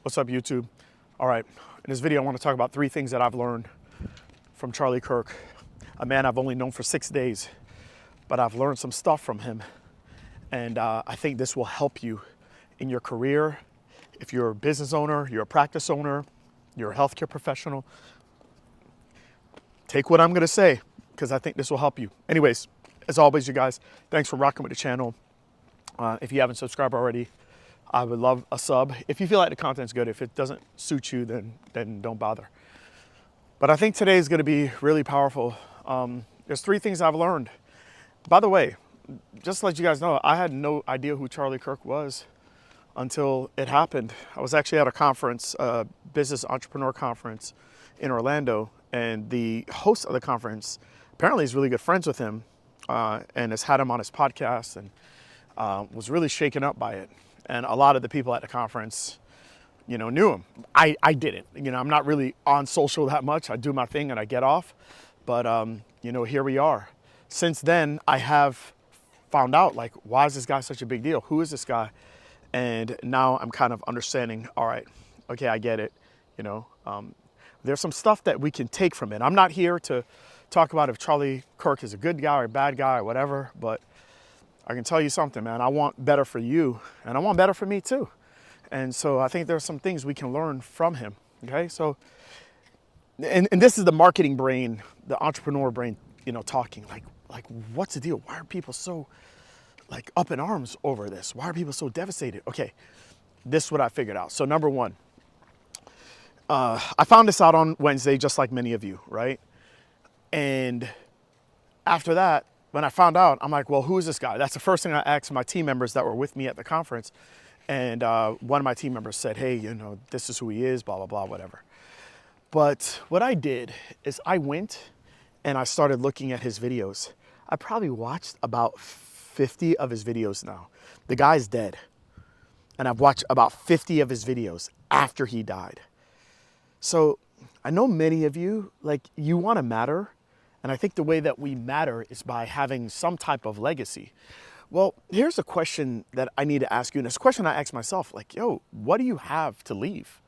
What's up, YouTube? All right, in this video, I want to talk about 3 things that I've learned from Charlie Kirk, a man I've only known for 6 days, but I've learned some stuff from him. And I think this will help you in your career. If you're a business owner, you're a practice owner, you're a healthcare professional, take what I'm going to say, because I think this will help you. Anyways, as always, you guys, thanks for rocking with the channel. If you haven't subscribed already, I would love a sub. If you feel like the content's good, if it doesn't suit you, then don't bother. But I think today is going to be really powerful. There's 3 things I've learned. By the way, just to let you guys know, I had no idea who Charlie Kirk was until it happened. I was actually at a conference, a business entrepreneur conference in Orlando, and the host of the conference apparently is really good friends with him and has had him on his podcast, and was really shaken up by it. And a lot of the people at the conference, knew him. I didn't. I'm not really on social that much. I do my thing and I get off. But, here we are. Since then, I have found out, why is this guy such a big deal? Who is this guy? And now I'm kind of understanding, all right, okay, I get it. There's some stuff that we can take from it. I'm not here to talk about if Charlie Kirk is a good guy or a bad guy or whatever, but I can tell you something, man. I want better for you, and I want better for me too. And so I think there's some things we can learn from him. Okay, so and this is the marketing brain, the entrepreneur brain, talking like what's the deal? Why are people so up in arms over this? Why are people so devastated? Okay, this is what I figured out. So number 1, I found this out on Wednesday, just like many of you, right? And after that, when I found out, I'm like, well, who is this guy? That's the first thing I asked my team members that were with me at the conference. And one of my team members said, hey, this is who he is, blah, blah, blah, whatever. But what I did is I went and I started looking at his videos. I probably watched about 50 of his videos now. The guy's dead. And I've watched about 50 of his videos after he died. So I know many of you, you want to matter. And I think the way that we matter is by having some type of legacy. Well, here's a question that I need to ask you. And it's a question I ask myself, what do you have to leave?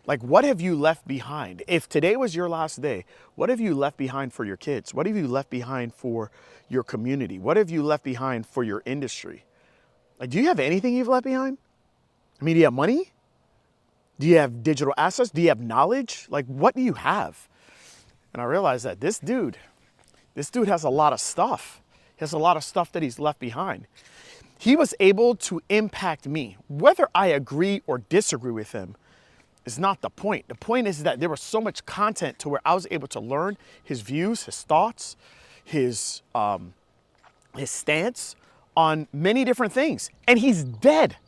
What have you left behind? If today was your last day, what have you left behind for your kids? What have you left behind for your community? What have you left behind for your industry? Do you have anything you've left behind? I mean, do you have money? Do you have digital assets? Do you have knowledge? What do you have? And I realized that this dude has a lot of stuff. He has a lot of stuff that he's left behind. He was able to impact me. Whether I agree or disagree with him is not the point. The point is that there was so much content to where I was able to learn his views, his thoughts, his stance on many different things. And he's dead.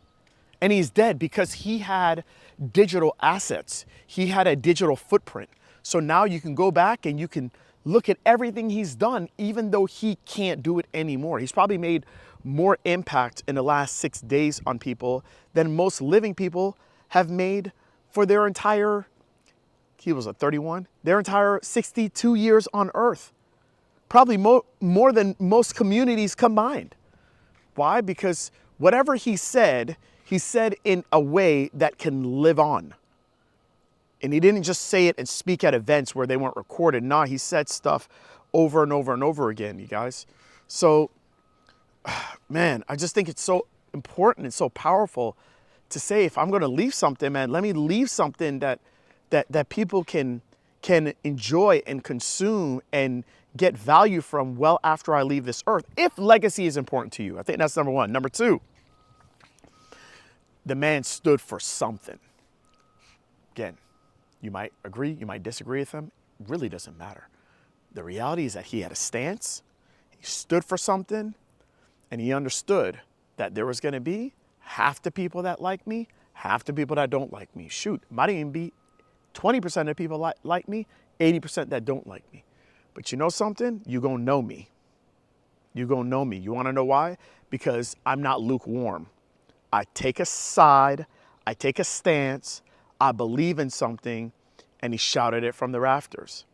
And he's dead because he had digital assets. He had a digital footprint. So now you can go back and you can look at everything he's done, even though he can't do it anymore. He's probably made more impact in the last 6 days on people than most living people have made for their entire, he was 31, their entire 62 years on earth. Probably more than most communities combined. Why? Because whatever he said in a way that can live on. And he didn't just say it and speak at events where they weren't recorded. No, he said stuff over and over and over again, you guys. So, man, I just think it's so important and so powerful to say, if I'm going to leave something, man, let me leave something that people can enjoy and consume and get value from well after I leave this earth, if legacy is important to you. I think that's number 1. Number 2, the man stood for something. Again, you might agree, you might disagree with him. It really doesn't matter. The reality is that he had a stance, he stood for something, and he understood that there was going to be half the people that like me, half the people that don't like me. Shoot, it might even be 20% of the people like me, 80% that don't like me. But you know something? You're going to know me. You're going to know me. You want to know why? Because I'm not lukewarm. I take a side, I take a stance, I believe in something, and he shouted it from the rafters.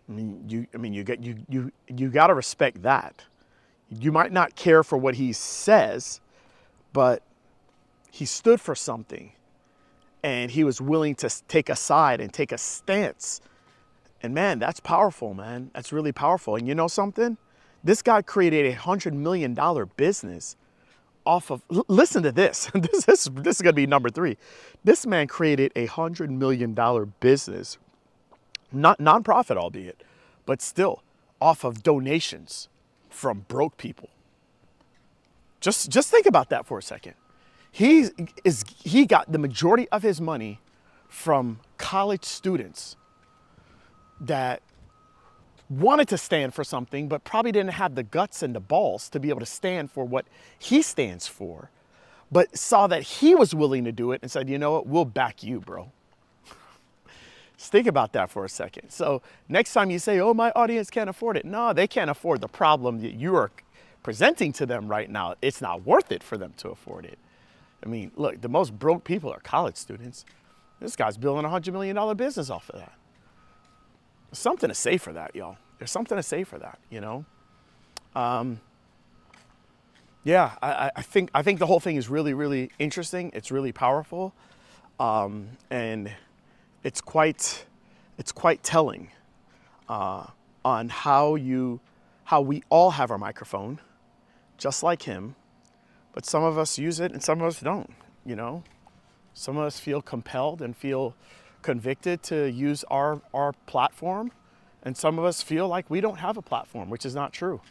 You got to respect that. You might not care for what he says, but he stood for something, and he was willing to take a side and take a stance. And man, that's powerful, man. That's really powerful. And you know something? This guy created $100 million business off of, listen to this. This is going to be number 3. This man created $100 million business, not nonprofit albeit, but still off of donations from broke people. Just think about that for a second. He got the majority of his money from college students that wanted to stand for something, but probably didn't have the guts and the balls to be able to stand for what he stands for, but saw that he was willing to do it and said, you know what, we'll back you, bro. Just think about that for a second. So next time you say, oh, my audience can't afford it. No, they can't afford the problem that you are presenting to them right now. It's not worth it for them to afford it. I mean, look, the most broke people are college students. This guy's building a $100 million business off of that. There's something to say for that, y'all. There's something to say for that, you know? Yeah, I think the whole thing is really, really interesting. It's really powerful. And it's quite telling on how we all have our microphone, just like him, but some of us use it and some of us don't, you know? Some of us feel compelled and feel convicted to use our platform, and some of us feel like we don't have a platform, which is not true.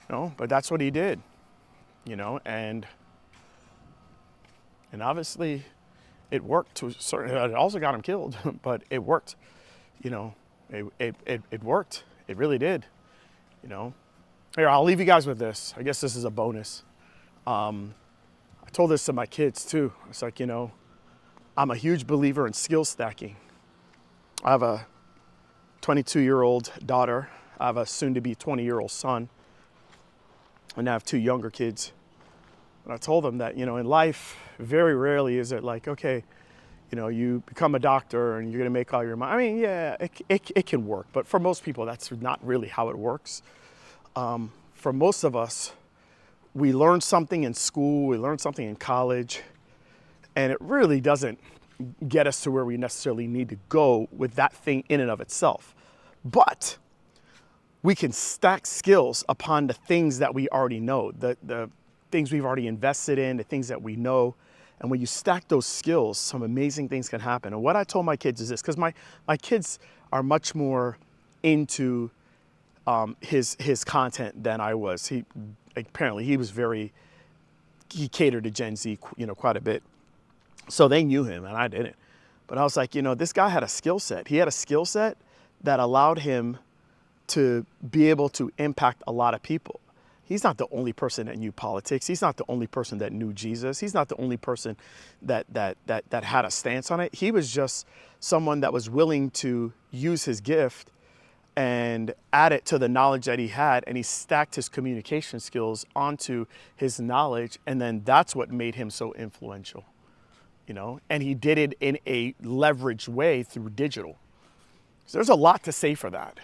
You know, but that's what he did, you know, and obviously it worked to a certain, it also got him killed, but it worked, you know, it worked. It really did, you know. Here, I'll leave you guys with this. I guess this is a bonus. I told this to my kids too. It's like, you know, I'm a huge believer in skill stacking. I have a 22-year-old daughter. I have a soon-to-be 20-year-old son. And I have 2 younger kids. And I told them that, you know, in life, very rarely is it like, okay, you know, you become a doctor and you're going to make all your money. I mean, yeah, it can work. But for most people, that's not really how it works. For most of us, we learn something in school, we learn something in college, and it really doesn't get us to where we necessarily need to go with that thing in and of itself. But we can stack skills upon the things that we already know, the things we've already invested in, the things that we know. And when you stack those skills, some amazing things can happen. And what I told my kids is this, because my kids are much more into his content than I was. Apparently he catered to Gen Z, you know, quite a bit. So they knew him and I didn't. But I was like, you know, this guy had a skill set. He had a skill set that allowed him to be able to impact a lot of people. He's not the only person that knew politics. He's not the only person that knew Jesus. He's not the only person that had a stance on it. He was just someone that was willing to use his gift and add it to the knowledge that he had, and he stacked his communication skills onto his knowledge, and then that's what made him so influential, you know? And he did it in a leveraged way through digital. So there's a lot to say for that,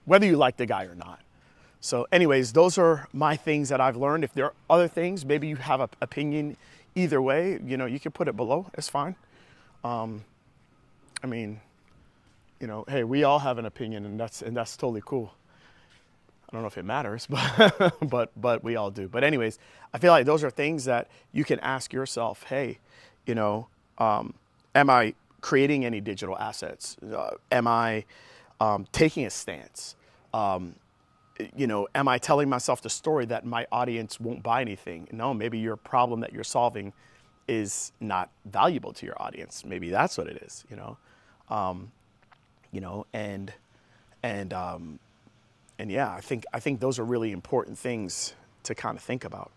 whether you like the guy or not. So anyways, those are my things that I've learned. If there are other things, maybe you have an opinion either way, you know, you can put it below, it's fine. I mean, you know, hey, we all have an opinion, and that's totally cool. I don't know if it matters, but we all do. But anyways, I feel like those are things that you can ask yourself. Hey, you know, am I creating any digital assets? Am I taking a stance? You know, am I telling myself the story that my audience won't buy anything? No, maybe your problem that you're solving is not valuable to your audience. Maybe that's what it is. You know, and yeah, I think those are really important things to kind of think about.